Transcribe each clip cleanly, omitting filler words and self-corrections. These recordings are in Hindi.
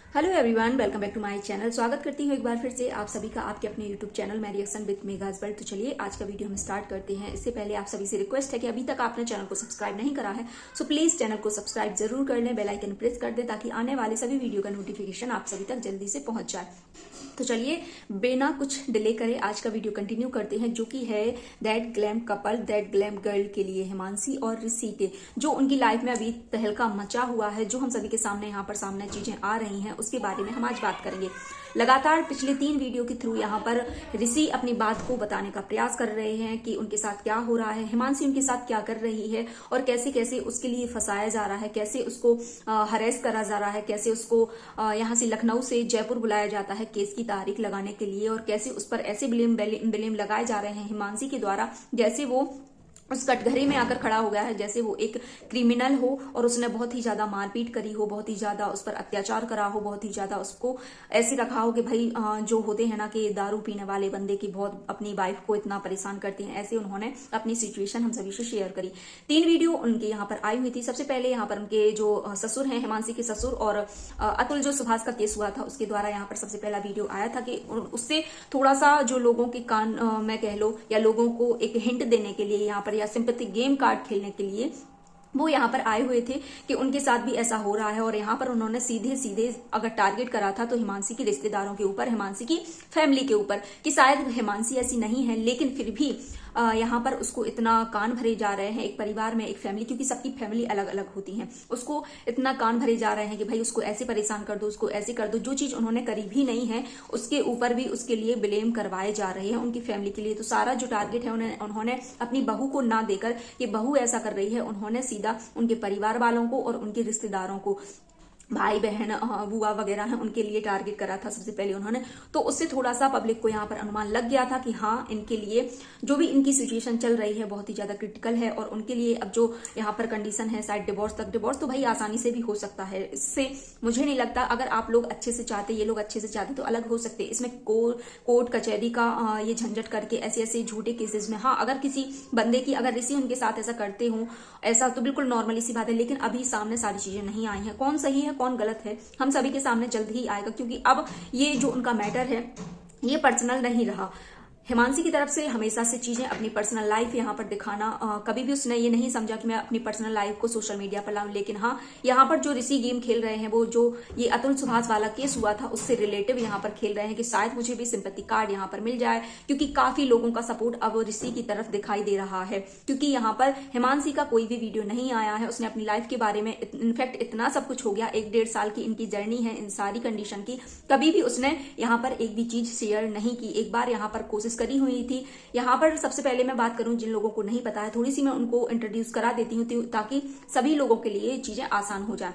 Hello everyone, welcome back to my channel. स्वागत करती हूँ एक बार फिर से आप सभी का आपके अपने यूट्यूब चैनल मैं रिएक्शन विद मेगाज वर्ल्ड। तो चलिए आज का वीडियो हम स्टार्ट करते हैं। इससे पहले आप सभी से रिक्वेस्ट है कि अभी तक आपने चैनल को सब्सक्राइब नहीं करा है सो प्लीज चैनल को सब्सक्राइब जरूर कर लें, बेल आइकन प्रेस कर दें ताकि आने वाले सभी वीडियो का नोटिफिकेशन आप सभी तक जल्दी से पहुंच जाए। तो चलिए बिना कुछ डिले करे आज का वीडियो कंटिन्यू करते हैं, जो कि है that glam couple that glam girl के लिए हिमांशी और ऋषि के जो उनकी लाइफ में अभी तहलका मचा हुआ है, जो हम सभी के सामने यहाँ पर सामने चीजें आ रही हैं उसके बारे में हम आज बात करेंगे। लगातार पिछले 3 वीडियो के थ्रू यहाँ पर ऋषि अपनी बात को बताने का प्रयास कर रहे हैं कि उनके साथ क्या हो रहा है, हिमांशी उनके साथ क्या कर रही है और कैसे कैसे उसके लिए फंसाया जा रहा है, कैसे उसको हरेस करा जा रहा है, कैसे उसको यहाँ से लखनऊ से जयपुर बुलाया जाता है केस की तारीख लगाने के लिए और कैसे उस पर ऐसे ब्लेम लगाए जा रहे हैं हिमांशी के द्वारा जैसे वो उस कटघरे में आकर खड़ा हो गया है, जैसे वो एक क्रिमिनल हो और उसने बहुत ही ज्यादा मारपीट करी हो, बहुत ही ज्यादा उस पर अत्याचार करा हो, बहुत ही ज्यादा उसको ऐसे रखा हो कि भाई जो होते हैं ना कि दारू पीने वाले बंदे की बहुत अपनी वाइफ को इतना परेशान करते हैं, ऐसे उन्होंने अपनी सिचुएशन हम सभी से शेयर करी। 3 वीडियो उनके यहाँ पर आई हुई थी। सबसे पहले यहाँ पर उनके जो ससुर हैं, हिमांशी के ससुर और अतुल जो सुभाष का केस हुआ था उसके द्वारा यहाँ पर सबसे पहला वीडियो आया था कि उससे थोड़ा सा जो लोगों के कान मैं कह लो या लोगों को एक हिंट देने के लिए यहाँ पर या सिंपैथी गेम कार्ड खेलने के लिए वो यहाँ पर आए हुए थे कि उनके साथ भी ऐसा हो रहा है। और यहाँ पर उन्होंने सीधे सीधे अगर टारगेट करा था तो हिमांशी के रिश्तेदारों के ऊपर, हिमांशी की फैमिली के ऊपर, कि शायद हिमांशी ऐसी नहीं है लेकिन फिर भी यहाँ पर उसको इतना कान भरे जा रहे हैं, एक परिवार में एक फैमिली, क्योंकि सबकी फैमिली अलग अलग होती है, उसको इतना कान भरे जा रहे हैं कि भाई उसको ऐसे परेशान कर दो, उसको ऐसे कर दो, जो चीज उन्होंने करी भी नहीं है उसके ऊपर भी उसके लिए ब्लेम करवाए जा रहे हैं उनकी फैमिली के लिए। तो सारा जो टारगेट है उन्होंने अपनी बहू को ना देकर, ये बहू ऐसा कर रही है, उन्होंने सीधा उनके परिवार वालों को और उनके रिश्तेदारों को, भाई बहन बुआ वगैरह है, उनके लिए टारगेट करा था सबसे पहले उन्होंने। तो उससे थोड़ा सा पब्लिक को यहाँ पर अनुमान लग गया था कि हाँ इनके लिए जो भी इनकी सिचुएशन चल रही है बहुत ही ज्यादा क्रिटिकल है और उनके लिए अब जो यहाँ पर कंडीशन है शायद डिवोर्स तक। डिवोर्स तो भाई आसानी से भी हो सकता है, इससे मुझे नहीं लगता, अगर आप लोग अच्छे से चाहते, ये लोग अच्छे से चाहते तो अलग हो सकते। इसमें कोर्ट कचहरी का ये झंझट करके ऐसे ऐसे झूठे केसेस में, हाँ अगर किसी बंदे की, अगर ऋषि उनके साथ ऐसा करते हो ऐसा तो बिल्कुल नॉर्मली सी बात है, लेकिन अभी सामने सारी चीजें नहीं आई हैं। कौन सही है कौन गलत है हम सभी के सामने जल्द ही आएगा, क्योंकि अब ये जो उनका मैटर है ये पर्सनल नहीं रहा। हिमांशी की तरफ से हमेशा से चीजें अपनी पर्सनल लाइफ यहाँ पर दिखाना, कभी भी उसने ये नहीं समझा कि मैं अपनी पर्सनल लाइफ को सोशल मीडिया पर लाऊं। लेकिन हाँ यहाँ पर जो ऋषि गेम खेल रहे हैं, वो जो ये अतुल सुभाष वाला केस हुआ था उससे रिलेटिव यहाँ पर खेल रहे हैं कि शायद मुझे भी सिंपैथी कार्ड यहाँ पर मिल जाए, क्योंकि काफी लोगों का सपोर्ट अब ऋषि की तरफ दिखाई दे रहा है। क्योंकि यहाँ पर हिमांशी का कोई भी वीडियो नहीं आया है, उसने अपनी लाइफ के बारे में, इनफैक्ट इतना सब कुछ हो गया, 1-1.5 साल की इनकी जर्नी है इन सारी कंडीशन की, कभी भी उसने यहाँ पर एक भी चीज शेयर नहीं की। एक बार यहाँ पर कोशिश करी हुई थी। यहाँ पर सबसे पहले मैं बात करूं, जिन लोगों को नहीं पता है थोड़ी सी मैं उनको इंट्रोड्यूस करा देती हूँ ताकि सभी लोगों के लिए चीजें आसान हो जाए।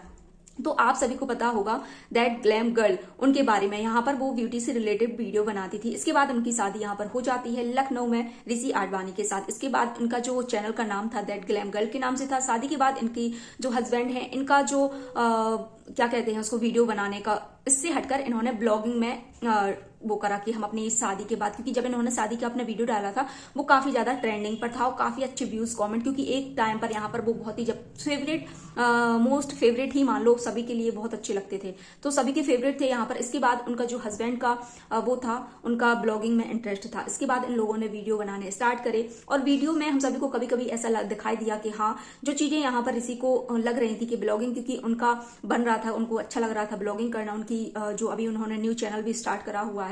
तो आप सभी को पता होगा दैट ग्लैम गर्ल उनके बारे में, यहाँ पर वो ब्यूटी से रिलेटेड वीडियो बनाती थी। इसके बाद उनकी शादी यहाँ पर हो जाती है लखनऊ में ऋषि आडवाणी के साथ। इसके बाद उनका जो चैनल का नाम था दैट ग्लैम गर्ल के नाम से था। शादी के बाद इनकी जो हस्बैंड है, इनका जो क्या कहते हैं उसको, वीडियो बनाने का, इससे हटकर इन्होंने ब्लॉगिंग में वो करा कि हम अपनी शादी के बाद, क्योंकि जब इन्होंने शादी का अपना वीडियो डाला था वो काफी ज्यादा ट्रेंडिंग पर था और काफी अच्छे व्यूज कमेंट, क्योंकि एक टाइम पर यहाँ पर वो बहुत ही, जब फेवरेट मोस्ट फेवरेट ही मान लो, सभी के लिए बहुत अच्छे लगते थे, तो सभी के फेवरेट थे यहाँ पर। इसके बाद उनका जो हस्बैंड का वो था, उनका ब्लॉगिंग में इंटरेस्ट था। इसके बाद इन लोगों ने वीडियो बनाने स्टार्ट करे और वीडियो में हम सभी को कभी कभी ऐसा दिखाई दिया कि हाँ जो चीजें यहाँ पर ऋषि को लग रही थी कि ब्लॉगिंग, क्योंकि उनका बन रहा था, उनको अच्छा लग रहा था ब्लॉगिंग करना, उनकी जो अभी उन्होंने न्यू चैनल भी स्टार्ट करा हुआ है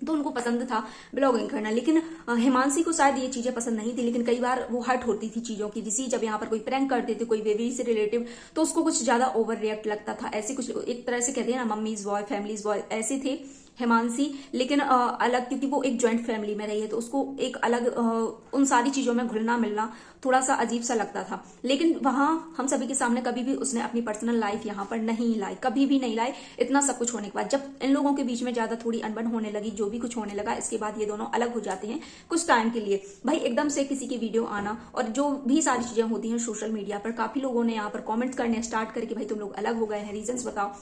तो उनको पसंद था ब्लॉगिंग करना। लेकिन हिमांशी को शायद ये चीजें पसंद नहीं थी, लेकिन कई बार वो हर्ट होती थी चीजों की। ऋषि जब यहाँ पर कोई प्रैंक करते थे कोई बेबी से रिलेटिव तो उसको कुछ ज्यादा ओवर रिएक्ट लगता था, ऐसे कुछ एक तरह से कहते हैं ना मम्मीज बॉय फैमिलीज बॉय, ऐसे थे हिमांशी। लेकिन अलग, क्योंकि वो एक ज्वाइंट फैमिली में रही है तो उसको एक अलग उन सारी चीजों में घुलना मिलना थोड़ा सा अजीब सा लगता था। लेकिन वहां हम सभी के सामने कभी भी उसने अपनी पर्सनल लाइफ यहाँ पर नहीं लाई, कभी भी नहीं लाई। इतना सब कुछ होने के बाद जब इन लोगों के बीच में ज्यादा थोड़ी अनबन होने लगी, जो भी कुछ होने लगा, इसके बाद ये दोनों अलग हो जाते हैं कुछ टाइम के लिए। भाई एकदम से किसी की वीडियो आना और जो भी सारी चीजें होती हैं सोशल मीडिया पर, काफी लोगों ने यहाँ पर कॉमेंट्स करने स्टार्ट करके भाई तुम लोग अलग हो गए हैं, रीजंस बताओ।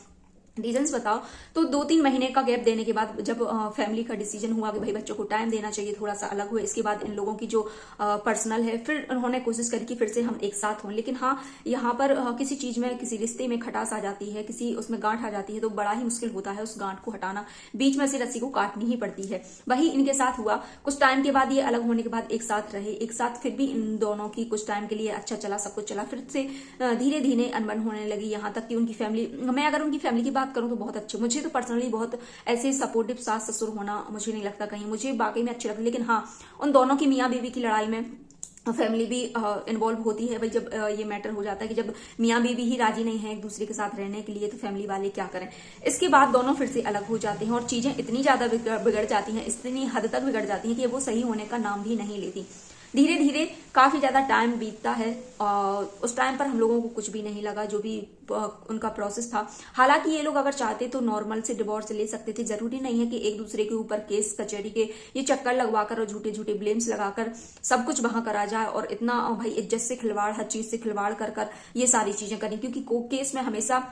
रीजंस बताओ। तो 2-3 महीने का गैप देने के बाद जब फैमिली का डिसीजन हुआ कि भाई बच्चों को टाइम देना चाहिए, थोड़ा सा अलग हुए, इसके बाद इन लोगों की जो पर्सनल है, फिर उन्होंने कोशिश करी कि फिर से हम एक साथ हों। लेकिन हाँ, यहाँ पर किसी चीज में, किसी रिश्ते में खटास आ जाती है, किसी उसमें गांठ आ जाती है, तो बड़ा ही मुश्किल होता है उस गांठ को हटाना, बीच में से रस्सी को काटनी ही पड़ती है। वही इनके साथ हुआ। कुछ टाइम के बाद, ये अलग होने के बाद एक साथ रहे, एक साथ फिर भी इन दोनों की कुछ टाइम के लिए अच्छा चला, सब कुछ चला, फिर से धीरे धीरे अनबन होने लगी। यहाँ तक कि उनकी फैमिली, मैं अगर उनकी फैमिली की बात करूं तो बहुत अच्छे, मुझे तो पर्सनली बहुत ऐसे सपोर्टिव सास ससुर होना मुझे नहीं लगता कहीं, मुझे वाकई में अच्छे लगते। लेकिन हाँ, उन दोनों की मियाँ बीवी की लड़ाई में फैमिली भी इन्वॉल्व होती है। भाई जब ये मैटर हो जाता है कि जब मियाँ बीवी ही राजी नहीं है एक दूसरे के साथ रहने के लिए, तो फैमिली वाले क्या करें। इसके बाद दोनों फिर से अलग हो जाते हैं और चीजें इतनी ज्यादा बिगड़ जाती हैं, इतनी हद तक बिगड़ जाती हैं कि वो सही होने का नाम भी नहीं लेती। धीरे धीरे काफी ज्यादा टाइम बीतता है और उस टाइम पर हम लोगों को कुछ भी नहीं लगा, जो भी उनका प्रोसेस था। हालांकि ये लोग अगर चाहते तो नॉर्मल से डिवोर्स ले सकते थे, जरूरी नहीं है कि एक दूसरे के ऊपर केस कचहरी के ये चक्कर लगवाकर और झूठे झूठे ब्लेम्स लगाकर सब कुछ वहां करा जाए और इतना भाई इज्जत से खिलवाड़, हर चीज से खिलवाड़ कर कर ये सारी चीजें करें, क्योंकि केस में हमेशा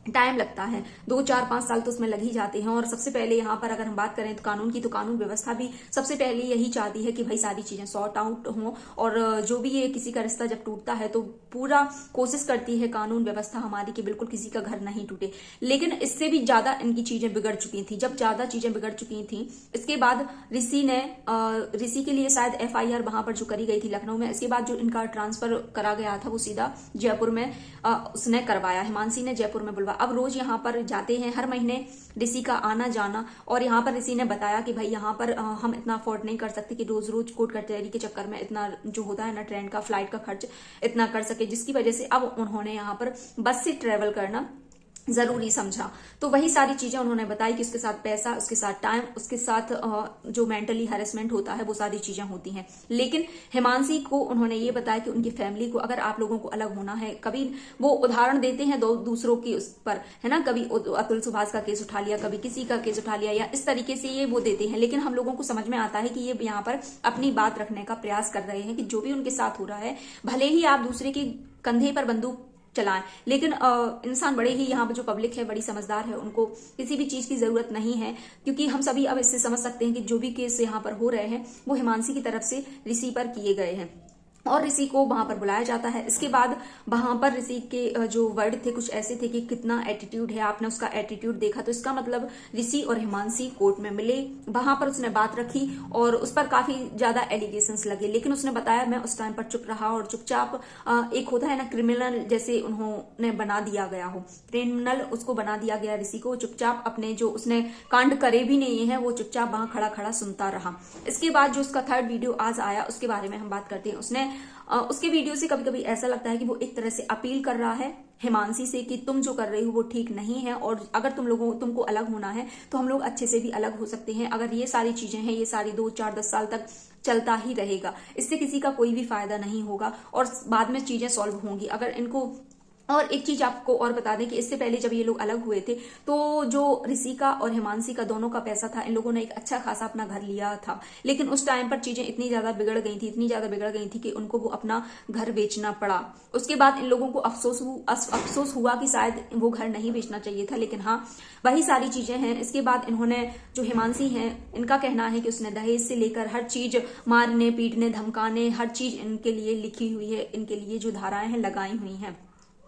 टाइम लगता है, 2-4-5 साल तो उसमें लग ही जाते हैं। और सबसे पहले यहाँ पर अगर हम बात करें तो कानून की, तो कानून व्यवस्था भी सबसे पहले यही चाहती है कि भाई सारी चीजें सॉर्ट आउट हों। और जो भी ये किसी का रिश्ता जब टूटता है तो पूरा कोशिश करती है कानून व्यवस्था हमारी कि बिल्कुल किसी का घर नहीं टूटे। लेकिन इससे भी ज्यादा इनकी चीजें बिगड़ चुकी थी। जब ज्यादा चीजें बिगड़ चुकी थी, इसके बाद ऋषि के लिए शायद FIR वहां पर जो करी गई थी लखनऊ में, इसके बाद जो इनका ट्रांसफर करा गया था वो सीधा जयपुर में उसने करवाया, हिमांशी ने जयपुर में बुलवा। अब रोज यहाँ पर जाते हैं, हर महीने ऋषि का आना जाना। और यहाँ पर ऋषि ने बताया कि भाई यहाँ पर हम इतना अफोर्ड नहीं कर सकते कि रोज रोज कोर्ट कचहरी के चक्कर में इतना जो होता है ना, ट्रेन का, फ्लाइट का खर्च इतना कर सके, जिसकी वजह से अब उन्होंने यहाँ पर बस से ट्रेवल करना जरूरी समझा। तो वही सारी चीजें उन्होंने बताई कि उसके साथ पैसा, उसके साथ टाइम, उसके साथ जो मेंटली हैरेसमेंट होता है, वो सारी चीजें होती हैं। लेकिन हिमांशी को उन्होंने ये बताया कि उनकी फैमिली को, अगर आप लोगों को अलग होना है, कभी वो उदाहरण देते हैं दूसरों की उस पर, है ना, कभी अतुल सुभाष का केस उठा लिया, कभी किसी का केस उठा लिया, या इस तरीके से ये वो देते हैं। लेकिन हम लोगों को समझ में आता है कि ये यहाँ पर अपनी बात रखने का प्रयास कर रहे हैं कि जो भी उनके साथ हो रहा है, भले ही आप दूसरे के कंधे पर बंदूक चलाएं, लेकिन इंसान बड़े ही, यहाँ पर जो पब्लिक है बड़ी समझदार है, उनको किसी भी चीज की जरूरत नहीं है। क्योंकि हम सभी अब इससे समझ सकते हैं कि जो भी केस यहाँ पर हो रहे हैं वो हिमांशी की तरफ से ऋषि पर किए गए हैं और ऋषि को वहां पर बुलाया जाता है। इसके बाद वहां पर ऋषि के जो वर्ड थे कुछ ऐसे थे कि कितना एटीट्यूड है, आपने उसका एटीट्यूड देखा। तो इसका मतलब ऋषि और हिमांशी कोर्ट में मिले, वहां पर उसने बात रखी और उस पर काफी ज्यादा एलिगेशंस लगे। लेकिन उसने बताया मैं उस टाइम पर चुप रहा और चुपचाप, एक होता है ना क्रिमिनल जैसे उन्होंने बना दिया गया हो, क्रिमिनल उसको बना दिया गया ऋषि को, चुपचाप अपने जो उसने कांड करे भी नहीं है वो चुपचाप वहां खड़ा खड़ा सुनता रहा। इसके बाद जो उसका 3rd वीडियो आज आया उसके बारे में हम बात करते हैं। उसके वीडियो से कभी कभी ऐसा लगता है कि वो एक तरह से अपील कर रहा है हिमांशी से कि तुम जो कर रही हो वो ठीक नहीं है, और अगर तुमको अलग होना है तो हम लोग अच्छे से भी अलग हो सकते हैं। अगर ये सारी चीजें हैं, ये सारी 2-4-10 साल तक चलता ही रहेगा, इससे किसी का कोई भी फायदा नहीं होगा और बाद में चीजें सॉल्व होंगी अगर इनको। और एक चीज आपको और बता दें कि इससे पहले जब ये लोग अलग हुए थे तो जो ऋषि का और हिमांशी का दोनों का पैसा था, इन लोगों ने एक अच्छा खासा अपना घर लिया था। लेकिन उस टाइम पर चीजें इतनी ज्यादा बिगड़ गई थी कि उनको वो अपना घर बेचना पड़ा। उसके बाद इन लोगों को अफसोस हुआ कि शायद वो घर नहीं बेचना चाहिए था। लेकिन हाँ, वही सारी चीजें हैं। इसके बाद इन्होंने, जो हिमांशी हैं, इनका कहना है कि उसने दहेज से लेकर हर चीज, मारने पीटने धमकाने, हर चीज इनके लिए लिखी हुई है, इनके लिए जो धाराएं हैं लगाई हुई हैं,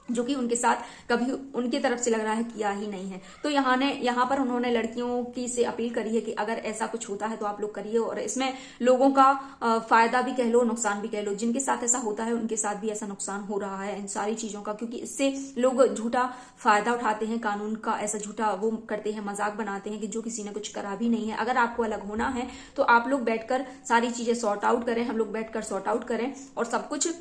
जो कि उनके साथ कभी उनकी तरफ से लग रहा है किया ही नहीं है। तो यहाँ पर उन्होंने लड़कियों की से अपील करी है कि अगर ऐसा कुछ होता है तो आप लोग करिए, और इसमें लोगों का फायदा भी कह लो, नुकसान भी कह लो। जिनके साथ ऐसा होता है उनके साथ भी ऐसा नुकसान हो रहा है इन सारी चीजों का, क्योंकि इससे लोग झूठा फायदा उठाते हैं, कानून का ऐसा झूठा वो करते हैं, मजाक बनाते हैं कि जो किसी ने कुछ करा भी नहीं है। अगर आपको अलग होना है तो आप लोग बैठकर सारी चीजें सॉर्ट आउट करें, हम लोग बैठकर सॉर्ट आउट करें और सब कुछ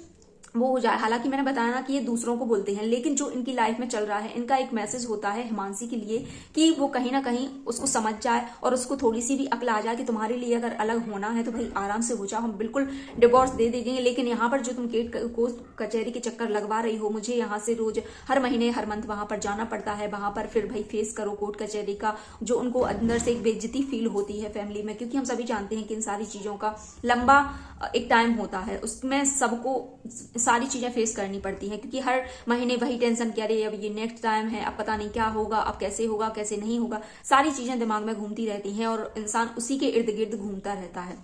वो हो जाए। हालांकि मैंने बताया ना कि ये दूसरों को बोलते हैं, लेकिन जो इनकी लाइफ में चल रहा है, इनका एक मैसेज होता है हिमांशी के लिए कि वो कहीं ना कहीं उसको समझ जाए और उसको थोड़ी सी भी अक्ल आ जाए कि तुम्हारे लिए अगर अलग होना है तो भाई आराम से हो जाओ, हम बिल्कुल डिवोर्स दे देंगे। लेकिन यहाँ पर जो तुम कोर्ट कचहरी के चक्कर लगवा रही हो, मुझे यहाँ से रोज हर महीने हर मंथ वहां पर जाना पड़ता है, वहां पर फिर भाई फेस करो कोर्ट कचहरी का, जो उनको अंदर से एक बेइज्जती फील होती है फैमिली में। क्योंकि हम सभी जानते हैं कि इन सारी चीजों का लंबा एक टाइम होता है, उसमें सबको सारी चीजें फेस करनी पड़ती हैं, क्योंकि हर महीने वही टेंशन कि अरे अब ये नेक्स्ट टाइम है, अब पता नहीं क्या होगा, अब कैसे होगा कैसे नहीं होगा, सारी चीजें दिमाग में घूमती रहती हैं और इंसान उसी के इर्द गिर्द घूमता रहता है।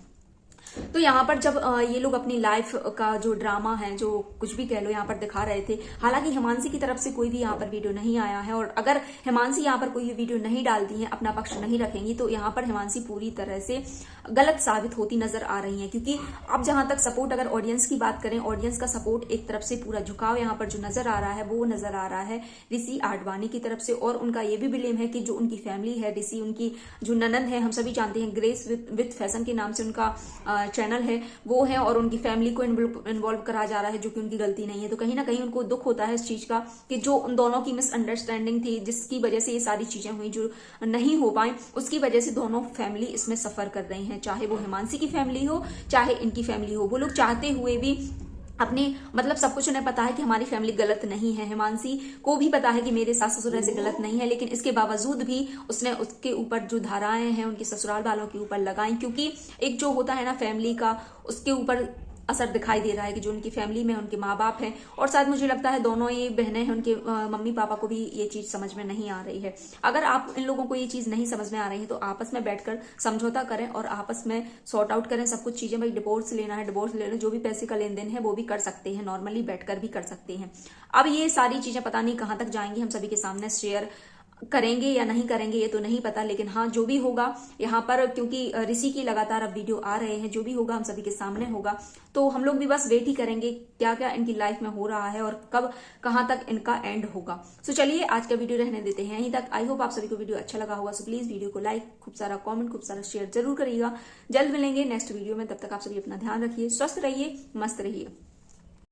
तो यहाँ पर जब ये लोग अपनी लाइफ का जो ड्रामा है, जो कुछ भी कह लो, यहाँ पर दिखा रहे थे। हालांकि हिमांशी की तरफ से कोई भी यहाँ पर वीडियो नहीं आया है, और अगर हिमांशी यहाँ पर कोई वीडियो नहीं डालती है, अपना पक्ष नहीं रखेंगी, तो यहाँ पर हिमांशी पूरी तरह से गलत साबित होती नजर आ रही है। क्योंकि अब जहां तक सपोर्ट, अगर ऑडियंस की बात करें, ऑडियंस का सपोर्ट एक तरफ से पूरा झुकाव यहाँ पर जो नजर आ रहा है, वो नजर आ रहा है ऋषि आडवाणी की तरफ से। और उनका ये भी बिलीव है कि जो उनकी फैमिली है, ऋषि उनकी जो ननंद है, हम सभी जानते हैं ग्रेस विथ फैशन के नाम से उनका चैनल है, वो है, और उनकी फैमिली को इन्वॉल्व करा जा रहा है, जो कि उनकी गलती नहीं है। तो कहीं ना कहीं उनको दुख होता है इस चीज का कि जो उन दोनों की मिसअंडरस्टैंडिंग थी, जिसकी वजह से ये सारी चीजें हुई जो नहीं हो पाई, उसकी वजह से दोनों फैमिली इसमें सफर कर रही हैं। चाहे वो हिमांशी की फैमिली हो, चाहे इनकी फैमिली हो, वो लोग चाहते हुए भी अपने मतलब सब कुछ उन्हें पता है कि हमारी फैमिली गलत नहीं है, हिमांशी को भी पता है कि मेरे सास ससुर ऐसे गलत नहीं है, लेकिन इसके बावजूद भी उसने उसके ऊपर जो धाराएं हैं उनके ससुराल वालों के ऊपर लगाई। क्योंकि एक जो होता है ना फैमिली का, उसके ऊपर असर दिखाई दे रहा है कि जो उनकी फैमिली में उनके माँ बाप हैं, और शायद मुझे लगता है दोनों ये बहनें हैं, उनके मम्मी पापा को भी ये चीज समझ में नहीं आ रही है। अगर आप इन लोगों को ये चीज नहीं समझ में आ रही है, तो आपस में बैठकर समझौता करें और आपस में सॉर्ट आउट करें सब कुछ चीजें। भाई डिवोर्स लेना है, डिवोर्स ले लो, जो भी पैसे का लेन देन है वो भी कर सकते हैं, नॉर्मली बैठकर भी कर सकते हैं। अब ये सारी चीजें पता नहीं कहां तक जाएंगी, हम सभी के सामने शेयर करेंगे या नहीं करेंगे ये तो नहीं पता, लेकिन हाँ जो भी होगा यहाँ पर, क्योंकि ऋषि की लगातार अब वीडियो आ रहे हैं, जो भी होगा हम सभी के सामने होगा। तो हम लोग भी बस वेट ही करेंगे क्या क्या इनकी लाइफ में हो रहा है और कब कहाँ तक इनका एंड होगा। सो चलिए आज का वीडियो रहने देते हैं यहीं तक। आई होप आप सभी को वीडियो अच्छा लगा होगा। सो प्लीज वीडियो को लाइक, खूब सारा कॉमेंट, खूब सारा शेयर जरूर करिएगा। जल्द मिलेंगे नेक्स्ट वीडियो में, तब तक आप सभी अपना ध्यान रखिए, स्वस्थ रहिए, मस्त रहिए।